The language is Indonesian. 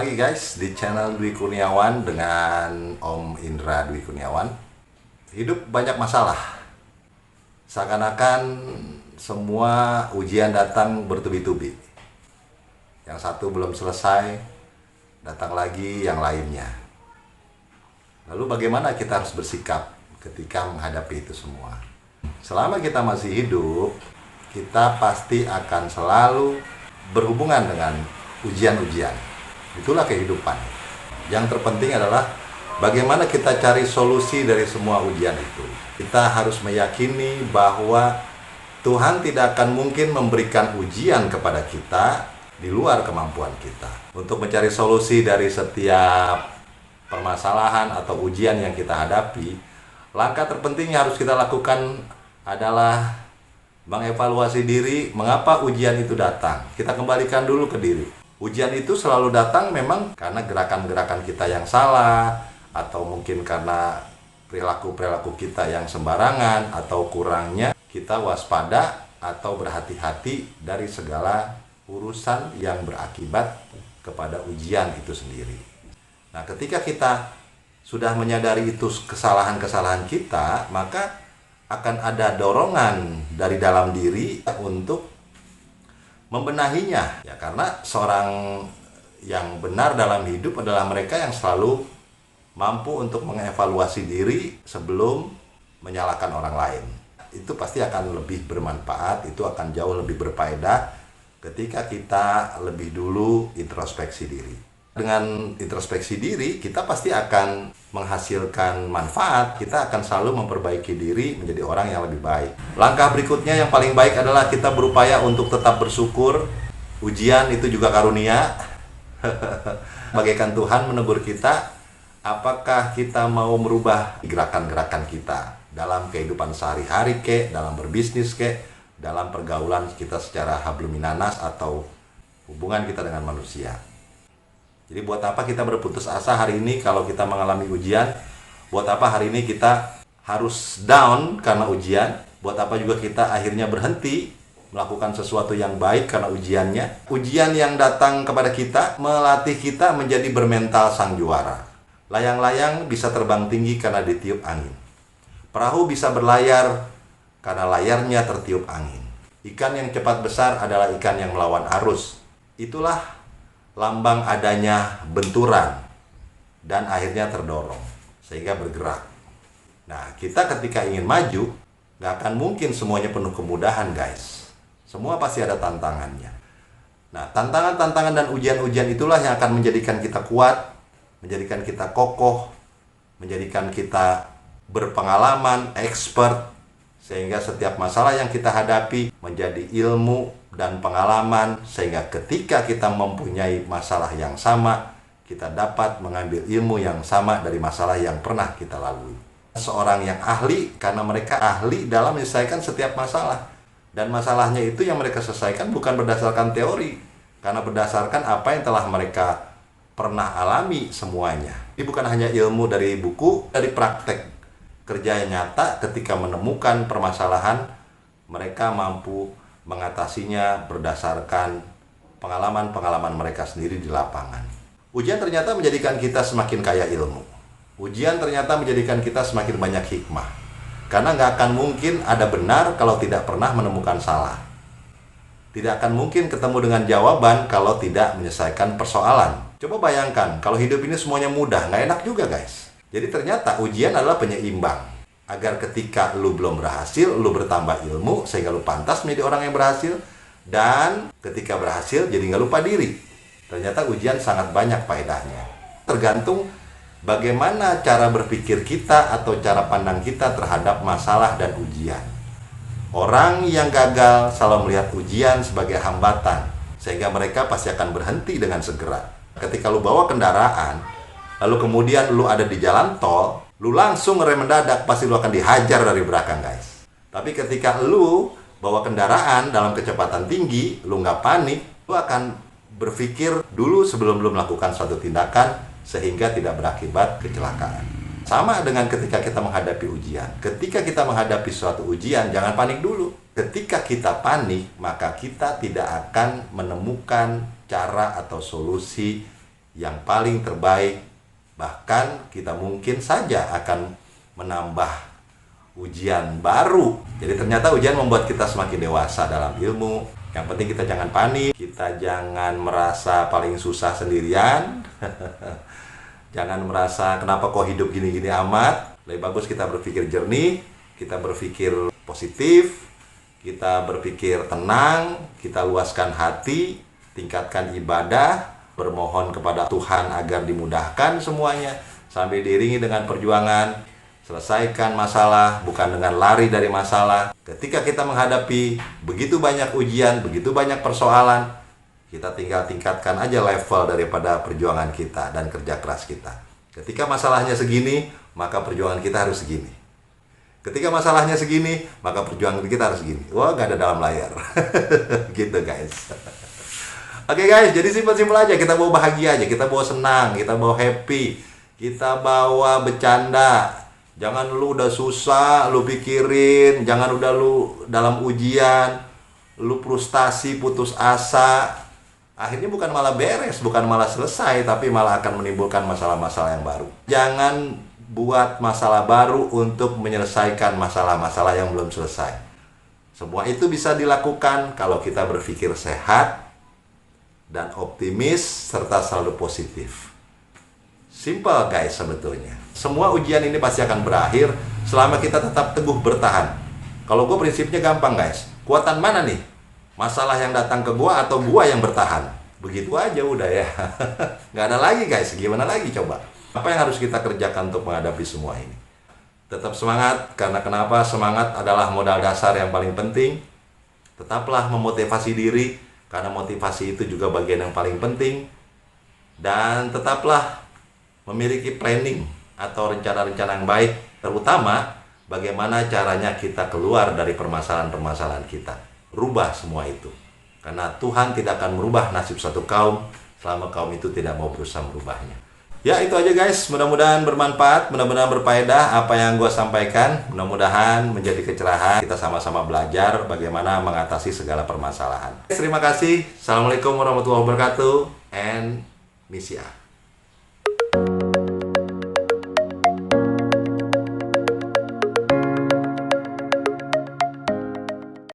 lagi guys di channel Dwi Kurniawan dengan Om Indra Dwi Kurniawan. Hidup banyak masalah. Seakan-akan semua ujian datang bertubi-tubi. Yang satu belum selesai, datang lagi yang lainnya. Lalu bagaimana kita harus bersikap ketika menghadapi itu semua? Selama kita masih hidup, kita pasti akan selalu berhubungan dengan ujian-ujian. Itulah kehidupan. Yang terpenting adalah bagaimana kita cari solusi dari semua ujian itu. Kita harus meyakini bahwa Tuhan tidak akan mungkin memberikan ujian kepada kita di luar kemampuan kita. Untuk mencari solusi dari setiap permasalahan atau ujian yang kita hadapi, langkah terpenting yang harus kita lakukan adalah mengevaluasi diri, mengapa ujian itu datang. Kita kembalikan dulu ke diri. Ujian itu selalu datang memang karena gerakan-gerakan kita yang salah, atau mungkin karena perilaku-perilaku kita yang sembarangan, atau kurangnya kita waspada atau berhati-hati dari segala urusan yang berakibat kepada ujian itu sendiri. Nah, ketika kita sudah menyadari itu kesalahan-kesalahan kita, maka akan ada dorongan dari dalam diri untuk membenahinya, ya, karena seorang yang benar dalam hidup adalah mereka yang selalu mampu untuk mengevaluasi diri sebelum menyalahkan orang lain. Itu pasti akan lebih bermanfaat, itu akan jauh lebih berfaedah ketika kita lebih dulu introspeksi diri. Dengan introspeksi diri, kita pasti akan menghasilkan manfaat. Kita akan selalu memperbaiki diri menjadi orang yang lebih baik. Langkah berikutnya yang paling baik adalah kita berupaya untuk tetap bersyukur. Ujian itu juga karunia. Bagaikan Tuhan menegur kita, apakah kita mau merubah gerakan-gerakan kita dalam kehidupan sehari-hari dalam berbisnis dalam pergaulan kita secara habluminanas atau hubungan kita dengan manusia. Jadi buat apa kita berputus asa hari ini kalau kita mengalami ujian? Buat apa hari ini kita harus down karena ujian? Buat apa juga kita akhirnya berhenti melakukan sesuatu yang baik karena ujiannya? Ujian yang datang kepada kita melatih kita menjadi bermental sang juara. Layang-layang bisa terbang tinggi karena ditiup angin. Perahu bisa berlayar karena layarnya tertiup angin. Ikan yang cepat besar adalah ikan yang melawan arus. Itulah lambang adanya benturan dan akhirnya terdorong sehingga bergerak. Nah, kita ketika ingin maju, gak akan mungkin semuanya penuh kemudahan, guys. Semua pasti ada tantangannya. Nah, tantangan-tantangan dan ujian-ujian itulah yang akan menjadikan kita kuat, menjadikan kita kokoh, menjadikan kita berpengalaman, expert, sehingga setiap masalah yang kita hadapi menjadi ilmu dan pengalaman, sehingga ketika kita mempunyai masalah yang sama, kita dapat mengambil ilmu yang sama dari masalah yang pernah kita lalui. Seorang yang ahli karena mereka ahli dalam menyelesaikan setiap masalah, dan masalahnya itu yang mereka selesaikan bukan berdasarkan teori, karena berdasarkan apa yang telah mereka pernah alami semuanya. Ini bukan hanya ilmu dari buku, dari praktek kerja yang nyata. Ketika menemukan permasalahan, mereka mampu mengatasinya berdasarkan pengalaman-pengalaman mereka sendiri di lapangan. Ujian ternyata menjadikan kita semakin kaya ilmu. Ujian ternyata menjadikan kita semakin banyak hikmah. Karena nggak akan mungkin ada benar kalau tidak pernah menemukan salah. Tidak akan mungkin ketemu dengan jawaban kalau tidak menyelesaikan persoalan. Coba bayangkan, kalau hidup ini semuanya mudah, nggak enak juga, guys. Jadi ternyata ujian adalah penyeimbang. Agar ketika lu belum berhasil, lu bertambah ilmu sehingga lu pantas menjadi orang yang berhasil. Dan ketika berhasil, jadi nggak lupa diri. Ternyata ujian sangat banyak faedahnya. Tergantung bagaimana cara berpikir kita atau cara pandang kita terhadap masalah dan ujian. Orang yang gagal selalu melihat ujian sebagai hambatan, sehingga mereka pasti akan berhenti dengan segera. Ketika lu bawa kendaraan, lalu kemudian lu ada di jalan tol, lu langsung ngerem mendadak, pasti lu akan dihajar dari belakang, guys. Tapi ketika lu bawa kendaraan dalam kecepatan tinggi, lu nggak panik, lu akan berpikir dulu sebelum lu melakukan suatu tindakan sehingga tidak berakibat kecelakaan. Sama dengan ketika kita menghadapi ujian. Ketika kita menghadapi suatu ujian, jangan panik dulu. Ketika kita panik, maka kita tidak akan menemukan cara atau solusi yang paling terbaik. Bahkan kita mungkin saja akan menambah ujian baru. Jadi ternyata ujian membuat kita semakin dewasa dalam ilmu. Yang penting kita jangan panik, kita jangan merasa paling susah sendirian. Jangan merasa kenapa kok hidup gini-gini amat. Lebih bagus kita berpikir jernih, kita berpikir positif, kita berpikir tenang, kita luaskan hati, tingkatkan ibadah, bermohon kepada Tuhan agar dimudahkan semuanya, sambil diiringi dengan perjuangan. Selesaikan masalah, bukan dengan lari dari masalah. Ketika kita menghadapi begitu banyak ujian, begitu banyak persoalan, kita tinggal tingkatkan aja level daripada perjuangan kita dan kerja keras kita. Ketika masalahnya segini, maka perjuangan kita harus segini. Ketika masalahnya segini, maka perjuangan kita harus segini. Wah, gak ada dalam layar. Gitu guys. Oke guys, jadi simpel-simpel aja. Kita bawa bahagia aja, kita bawa senang, kita bawa happy, kita bawa bercanda. Jangan lu udah susah, lu pikirin. Jangan udah lu dalam ujian, lu frustasi, putus asa. Akhirnya bukan malah beres, bukan malah selesai, tapi malah akan menimbulkan masalah-masalah yang baru. Jangan buat masalah baru untuk menyelesaikan masalah-masalah yang belum selesai. Semua itu bisa dilakukan kalau kita berpikir sehat dan optimis serta selalu positif. Simple guys sebetulnya. Semua ujian ini pasti akan berakhir selama kita tetap teguh bertahan. Kalau gue prinsipnya gampang guys. Kuatan mana nih? Masalah yang datang ke gua atau gua yang bertahan? Begitu aja udah ya. Nggak ada lagi guys. Gimana lagi coba? Apa yang harus kita kerjakan untuk menghadapi semua ini? Tetap semangat, karena kenapa? Semangat adalah modal dasar yang paling penting. Tetaplah memotivasi diri, karena motivasi itu juga bagian yang paling penting. Dan tetaplah memiliki planning atau rencana-rencana yang baik, terutama bagaimana caranya kita keluar dari permasalahan-permasalahan kita. Rubah semua itu. Karena Tuhan tidak akan merubah nasib satu kaum selama kaum itu tidak mau berusaha merubahnya. Ya itu aja guys, mudah-mudahan bermanfaat, mudah-mudahan berfaedah apa yang gue sampaikan. Mudah-mudahan menjadi kecerahan, kita sama-sama belajar bagaimana mengatasi segala permasalahan. Terima kasih, Assalamualaikum warahmatullahi wabarakatuh, and misia.